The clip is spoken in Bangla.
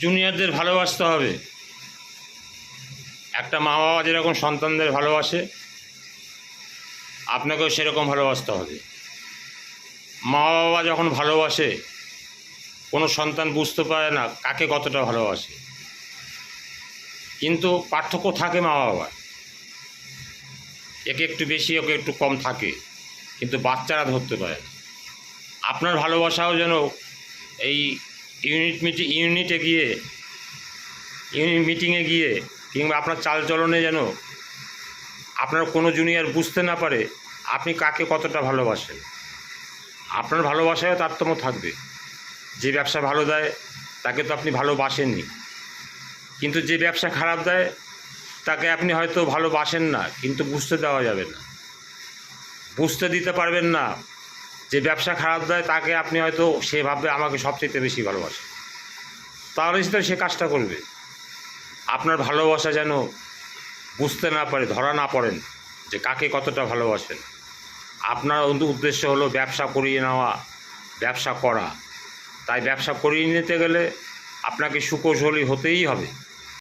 জুনিয়রদের ভালোবাসতে হবে। একটা মা বাবা যেরকম সন্তানদের ভালোবাসে, আপনাকেও সেরকম ভালোবাসতে হবে। মা বাবা যখন ভালোবাসে, কোনো সন্তান বুঝতে পারে না কাকে কতটা ভালোবাসে, কিন্তু পার্থক্য থাকে মা বাবা, একে একটু বেশি ওকে একটু কম থাকে, কিন্তু বাচ্চারা ধরতে পারে না। আপনার ভালোবাসাও যেন এই ইউনিটে গিয়ে, ইউনিট মিটিংয়ে গিয়ে, কিংবা আপনার চালচলনে যেন আপনার কোনো জুনিয়র বুঝতে না পারে আপনি কাকে কতটা ভালোবাসেন। আপনার ভালোবাসায়ও তারতম্য থাকবে। যে ব্যবসা ভালো দেয় তাকে তো আপনি ভালোবাসেননি, কিন্তু যে ব্যবসা খারাপ দেয় তাকে আপনি হয়তো ভালোবাসেন না, কিন্তু বুঝতে দেওয়া যাবে না, বুঝতে দিতে পারবেন না। যে ব্যবসা খারাপ দেয় তাকে আপনি হয়তো সে ভাববে আমাকে সবচেয়ে বেশি ভালোবাসে, তাহলে সে কাজটা করবে। আপনার ভালোবাসা যেন বুঝতে না পারে, ধরা না পড়েন যে কাকে কতটা ভালোবাসেন। আপনার উদ্দেশ্য হলো ব্যবসা করিয়ে নেওয়া, ব্যবসা করা। তাই ব্যবসা করিয়ে নিতে গেলে আপনাকে সুকৌশলী হতেই হবে।